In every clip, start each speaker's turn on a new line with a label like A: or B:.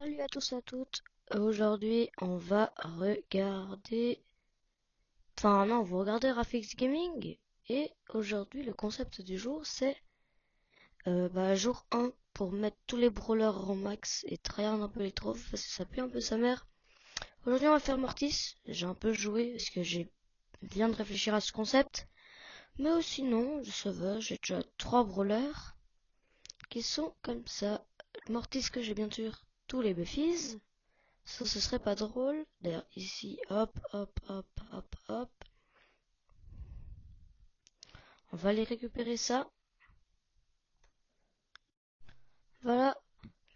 A: Salut à tous et à toutes. Aujourd'hui, on va regarder. Enfin, non, on va regarder Rafix Gaming. Et aujourd'hui, le concept du jour, c'est jour 1 pour mettre tous les brawlers en max et tryhard un peu les trophes parce que ça pue un peu sa mère. Aujourd'hui, on va faire Mortis. J'ai un peu joué parce que j'ai bien de réfléchir à ce concept. Mais sinon, ça va, j'ai déjà 3 brawlers qui sont comme ça. Mortis que j'ai bien sûr tous les buffies. Ça, ce serait pas drôle. D'ailleurs, ici, hop, hop, hop, hop, hop. On va aller récupérer ça. Voilà.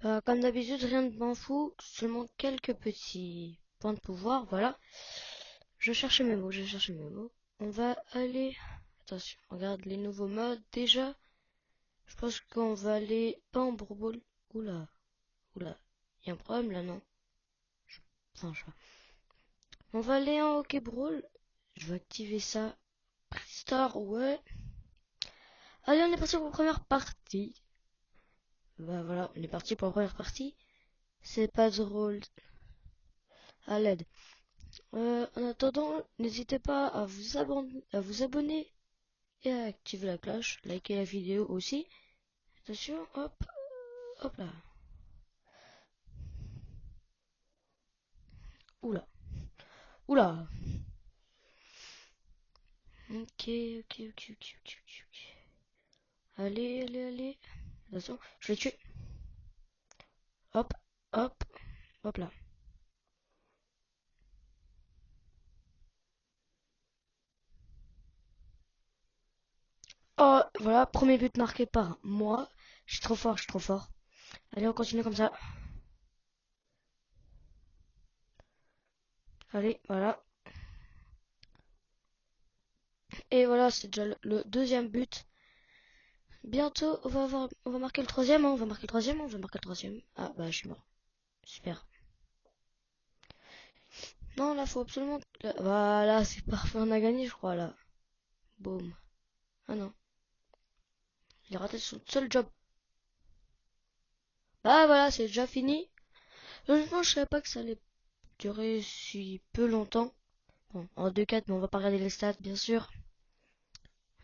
A: Comme d'habitude, rien de m'en fout. Seulement quelques petits points de pouvoir. Voilà. Je cherchais mes mots, je cherchais mes mots. On va aller... Attention, regarde les nouveaux modes déjà. Je pense qu'on va aller pas en bourbole. Oula, oula. Il y a un problème là, non? Enfin, je sais pas. On va aller en hockey brawl. Je vais activer ça. Star, ouais. Allez, on est parti pour la première partie. Bah voilà, on est parti pour la première partie. C'est pas drôle à l'aide. En attendant, n'hésitez pas à vous abonner et à activer la cloche. Likez la vidéo aussi. Attention, hop, hop là. Oula, oula. Ok, ok, ok, ok, ok, ok. Allez, allez, allez. Attention, je l'ai tué. Hop, hop, hop là. Oh, voilà, premier but marqué par moi. Je suis trop fort, je suis trop fort. Allez, on continue comme ça. Allez, voilà. Et voilà, c'est déjà le deuxième but. Bientôt, on va marquer le troisième, hein, on va marquer le troisième, on va marquer le troisième. Ah, bah, je suis mort. Super. Non, là, faut absolument... Voilà, c'est parfait, on a gagné, je crois, là. Boum. Ah non, il a raté son seul job. Bah, voilà, c'est déjà fini. Honnêtement, je savais pas que ça allait durer si peu longtemps. Bon, en 2-4, mais on va pas regarder les stats, bien sûr.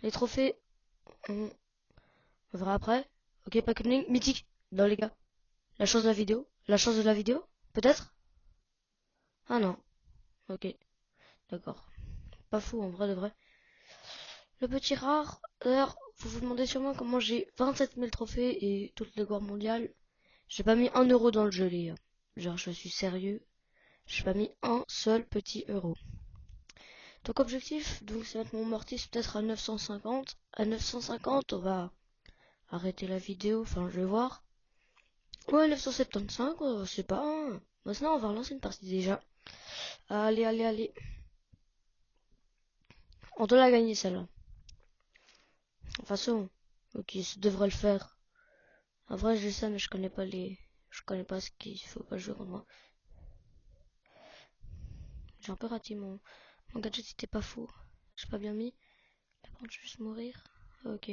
A: Les trophées, on verra après. Ok, pack opening, mythique. Non, les gars. La chance de la vidéo. La chance de la vidéo, peut-être. Ah non, ok, d'accord. Pas fou, en vrai de vrai. Le petit rare, d'ailleurs, vous vous demandez sûrement comment j'ai 27 000 trophées et toutes les gloires mondiales. J'ai pas mis un euro dans le jeu, les gars. Genre, je suis sérieux. J'ai pas mis un seul petit euro. Donc, objectif, donc, c'est mettre mon mortis peut-être à 950. À 950, on va arrêter la vidéo. Enfin, je vais voir. Ouais, 975, c'est pas un. Maintenant, on va relancer une partie déjà. Allez, allez, allez. On doit la gagner, celle-là. De toute façon, ok, ça devrait le faire. En vrai, j'ai ça, mais je connais pas les. Je connais pas ce qu'il faut pas jouer contre moi. J'ai un peu raté mon gadget, c'était pas fou. J'ai pas bien mis. Là, par contre, je vais juste mourir. Ok,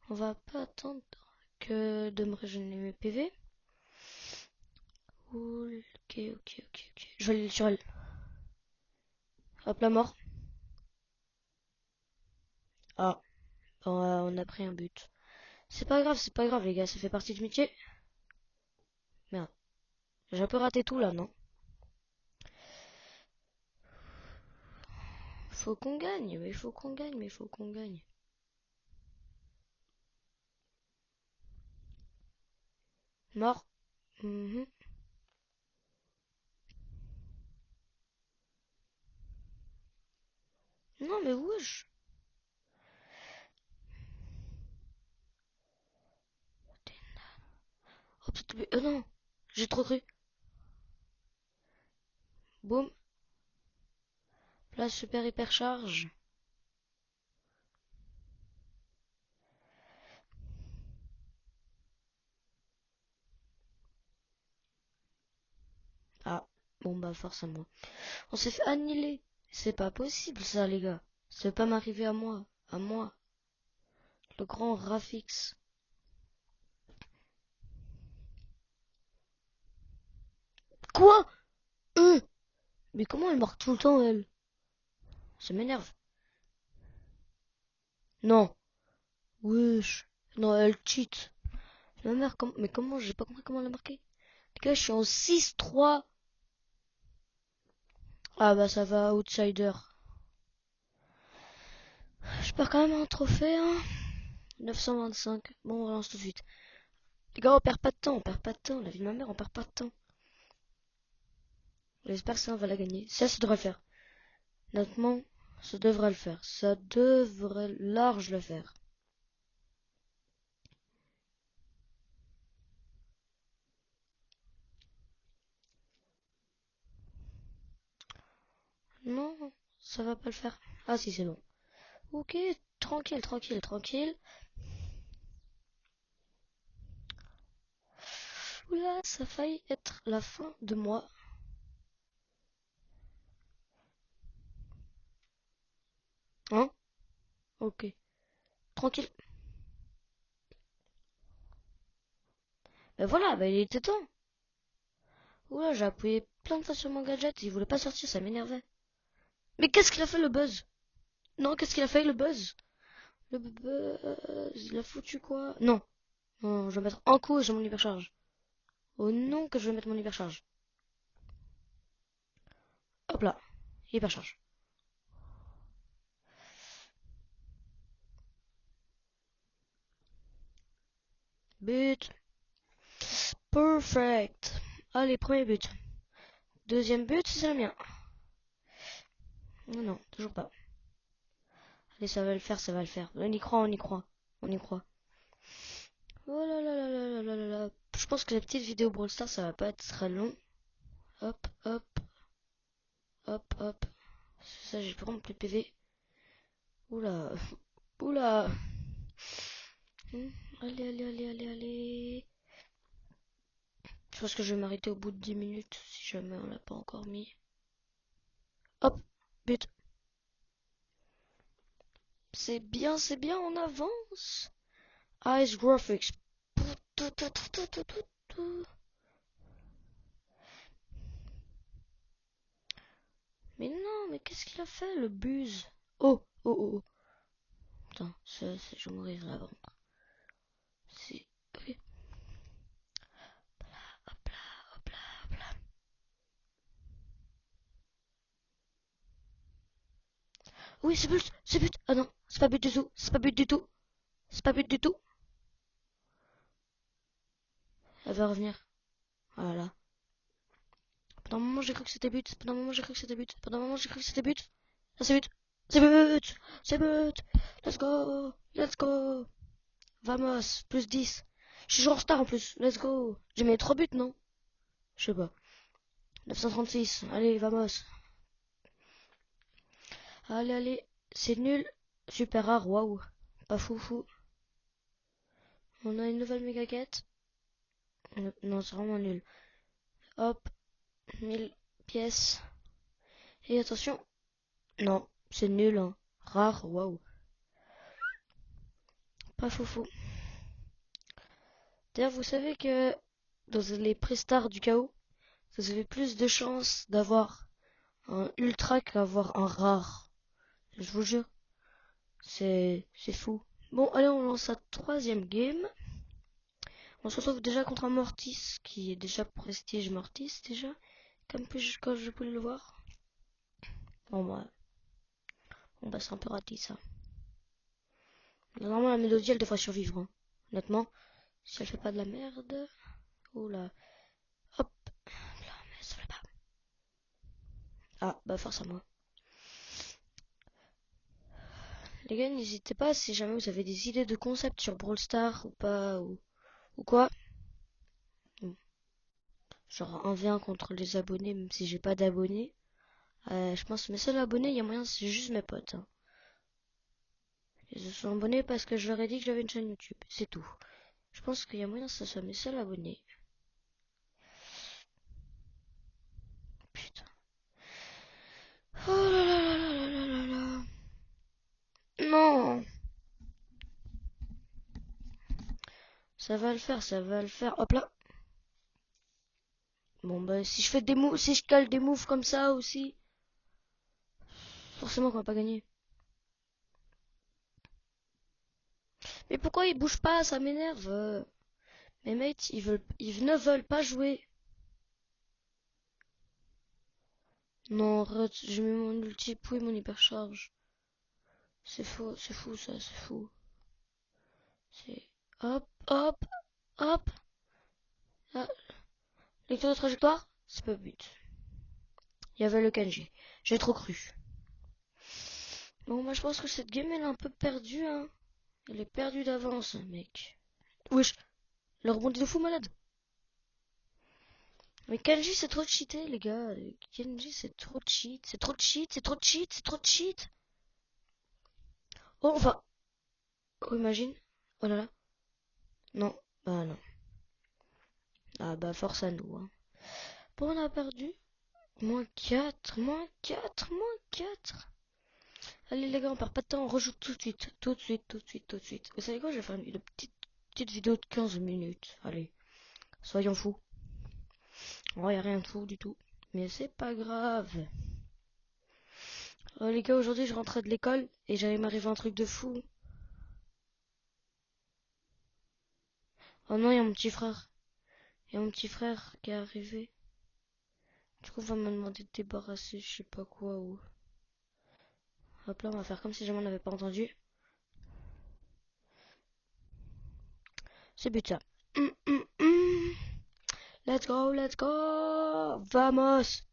A: on va pas attendre que de me régénérer mes PV. Cool. Ok, ok, ok, ok. Je vais aller sur elle. Hop, la mort. Ah, bon, on a pris un but. C'est pas grave, les gars, ça fait partie du métier. Merde, j'ai un peu raté tout là, non? Faut qu'on gagne, mais il faut qu'on gagne, mais il faut qu'on gagne. Mort. Mhm. Non, mais wesh. Oh, putain, non, j'ai trop cru. Boum. Place super hyper charge. Ah, bon bah forcément. On s'est fait annihiler. C'est pas possible ça, les gars. Ça peut pas m'arriver à moi. À moi. Le grand Rafix. Quoi? Hein? Mais comment elle marque tout le temps, elle? Ça m'énerve. Non. Wesh. Non, elle cheat. Ma mère, mais comment? J'ai pas compris comment elle a marqué. Les gars, je suis en 6-3. Ah bah ça va, outsider. Je perds quand même un trophée, hein. 925. Bon, on relance tout de suite. Les gars, on perd pas de temps, on perd pas de temps. La vie de ma mère, on perd pas de temps. J'espère que ça, on va la gagner. Ça devrait le faire. Honnêtement, ça devrait le faire. Ça devrait large le faire. Non, ça va pas le faire. Ah si, c'est bon. Ok, tranquille, tranquille, tranquille. Oula, ça a failli être la fin de moi. Hein? Ok. Tranquille. Ben voilà, ben il était temps. Oula, j'ai appuyé plein de fois sur mon gadget, il voulait pas sortir, ça m'énervait. Mais qu'est-ce qu'il a fait le buzz? Non, qu'est-ce qu'il a fait le buzz? Le buzz, il a foutu quoi? Non, non, je vais mettre en cause mon hypercharge. Oh non, que je vais mettre mon hypercharge. Hop là, hypercharge. But. Perfect. Allez, premier but. Deuxième but, c'est le mien. Non, non, toujours pas. Allez, ça va le faire, ça va le faire. On y croit, on y croit. On y croit. Oh là là là là là là là. Je pense que la petite vidéo Brawl Stars, ça va pas être très long. Hop, hop, hop, hop. Ça, j'ai vraiment plus de PV. Oula, oula. Allez, allez, allez, allez, allez. Je pense que je vais m'arrêter au bout de 10 minutes si jamais on l'a pas encore mis. Hop, but. C'est bien, on avance. Ice Graphics. Mais non, mais qu'est-ce qu'il a fait, le buzz? Oh, oh, oh, oh. Putain, je vais mourir là-bas. C'est... Oui. Hop là, hop là, hop là. Oui, c'est but, c'est but. Ah non, c'est pas but du tout, c'est pas but du tout. C'est pas but du tout. Elle va revenir. Voilà. Pendant un moment, j'ai cru que c'était but. Pendant un moment, j'ai cru que c'était but. Pendant un moment, j'ai cru que c'était but. Ah, c'est but. C'est but. C'est but. Let's go. Let's go. Vamos. Plus 10. Je suis genre en retard en plus. Let's go. J'ai mis 3 buts, non? Je sais pas. 936. Allez, vamos. Allez, allez. C'est nul. Super rare. Waouh. Pas fou, fou. On a une nouvelle méga quête. Non, c'est vraiment nul. Hop. 1000 pièces. Et attention. Non, c'est nul, hein. Rare. Waouh. Pas fou, fou. D'ailleurs, vous savez que dans les prestars du chaos, vous avez plus de chances d'avoir un ultra qu'avoir un rare. Je vous jure. C'est fou. Bon, allez, on lance la troisième game. On se retrouve déjà contre un Mortis, qui est déjà prestige Mortis, déjà. Comme quand je pouvais le voir. Bon, bah c'est un peu raté, ça. Normalement, la mélodie, elle devrait survivre, hein. Honnêtement, si elle fait pas de la merde. Oula. Hop. Là, mais ça fait pas. Ah, bah force à moi. Les gars, n'hésitez pas si jamais vous avez des idées de concept sur Brawl Stars ou pas, ou quoi. Genre 1v1 contre les abonnés, même si j'ai pas d'abonnés. Je pense que mes seuls abonnés, il y a moyen, c'est juste mes potes, hein. Ils se sont abonnés parce que je leur ai dit que j'avais une chaîne YouTube. C'est tout. Je pense qu'il y a moyen que ce soit mes seuls abonnés. Putain. Oh là là là là là là là. Non. Ça va le faire, ça va le faire. Hop là. Bon bah si je fais des moves, si je cale des moves comme ça aussi, forcément qu'on va pas gagner. Mais pourquoi ils bougent pas? Ça m'énerve. Mes mates, ils ne veulent pas jouer. Non, arrête, j'ai mis mon ulti puis mon hypercharge. C'est faux, c'est fou ça, c'est fou. C'est hop, hop, hop. Ah, lecture de trajectoire, c'est pas but. Il y avait le Kenji. J'ai trop cru. Bon, moi je pense que cette game elle est un peu perdue, hein. Elle est perdue d'avance, mec. Wesh, le rebond de fou malade. Mais Kenji c'est trop cheaté, les gars. Kenji c'est trop cheat, c'est trop cheat, c'est trop cheat, c'est trop cheat. Oh, enfin. Oh, imagine. Oh là là. Non, bah non. Ah bah force à nous, hein. Bon, on a perdu. Moins 4, moins 4, moins 4. Allez les gars, on perd pas de temps, on rejoue tout de suite. Tout de suite, tout de suite, tout de suite. Vous savez quoi, je vais faire une petite vidéo de 15 minutes. Allez, soyons fous. Oh, y a rien de fou du tout. Mais c'est pas grave. Les gars, aujourd'hui je rentrais de l'école et j'allais m'arriver un truc de fou. Oh non, il y a mon petit frère. Il y a mon petit frère qui est arrivé. Du coup, on va me demander de débarrasser, je sais pas quoi ou. Hop là, on va faire comme si jamais on n'avait pas entendu. C'est but ça. Let's go, let's go. Vamos.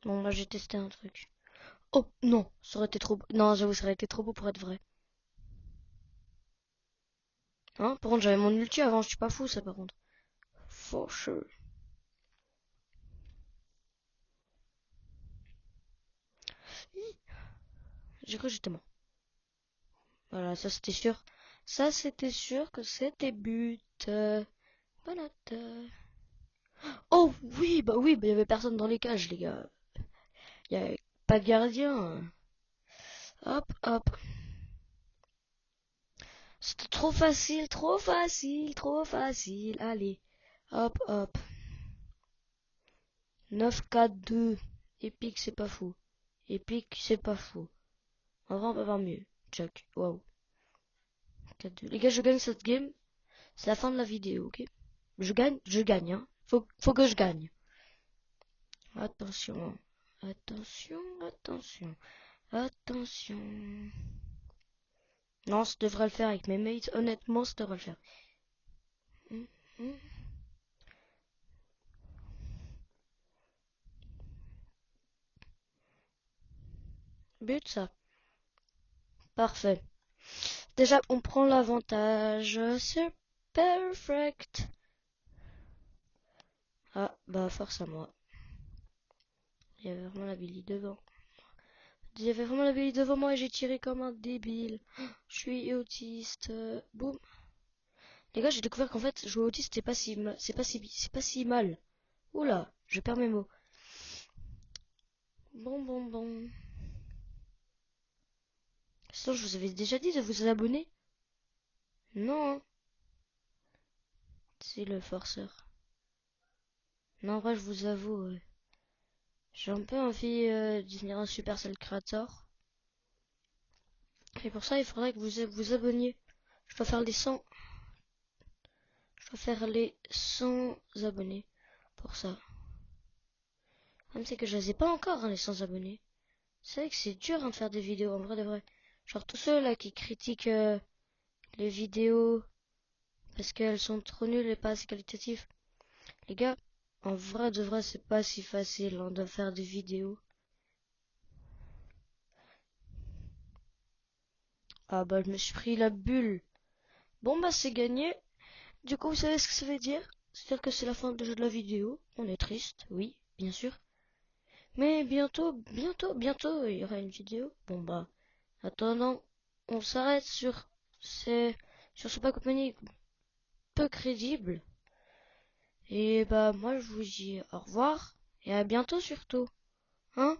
A: Bon, moi j'ai testé un truc. Oh non, ça aurait été trop beau. Non, j'avoue, ça aurait été trop beau pour être vrai. Hein? Par contre, j'avais mon ulti avant, je suis pas fou ça par contre. For sure. J'ai cru que j'étais mort. Voilà, ça c'était sûr. Ça c'était sûr que c'était but. Bonne note. Oh oui, bah il y avait personne dans les cages, les gars. Il y avait pas de gardien. Hop, hop. C'était trop facile, trop facile, trop facile. Allez, hop, hop. 9-4-2. Épique, c'est pas fou. Épique, c'est pas fou. En vrai, on peut avoir mieux. Check. Waouh. 4-2. Les gars, je gagne cette game. C'est la fin de la vidéo, ok? Je gagne, hein. Faut que je gagne. Attention. Attention, attention. Attention. Non, ça devrait le faire avec mes mates. Honnêtement, ça devrait le faire. Hum, hum. But, ça. Parfait. Déjà, on prend l'avantage. C'est perfect. Ah, bah, force à moi. Il y avait vraiment la Billy devant. Il y avait vraiment la Billy devant moi et j'ai tiré comme un débile. Je suis autiste. Boum. Les gars, j'ai découvert qu'en fait, jouer autiste, c'est pas si mal. Oula, je perds mes mots. Bon. Sinon, je vous avais déjà dit de vous abonner? Non, hein. C'est le forceur. Non, en vrai, je vous avoue, j'ai un peu envie de devenir un Supercell Creator. Et pour ça, il faudrait que vous abonniez. Je dois faire les 100. Je dois faire les 100 abonnés pour ça. Même c'est que je les ai pas encore, hein, les 100 abonnés. C'est vrai que c'est dur hein, de faire des vidéos, en vrai de vrai. Genre tous ceux là qui critiquent les vidéos parce qu'elles sont trop nulles et pas assez qualitatives. Les gars, en vrai de vrai, c'est pas si facile hein, de faire des vidéos. Ah bah je me suis pris la bulle. Bon bah c'est gagné. Du coup vous savez ce que ça veut dire? C'est-à-dire que c'est la fin de la vidéo. On est triste, oui, bien sûr. Mais bientôt, il y aura une vidéo. Bon bah, attendant, on s'arrête sur ce pack opening peu crédible. Et bah moi je vous dis au revoir et à bientôt surtout. Hein?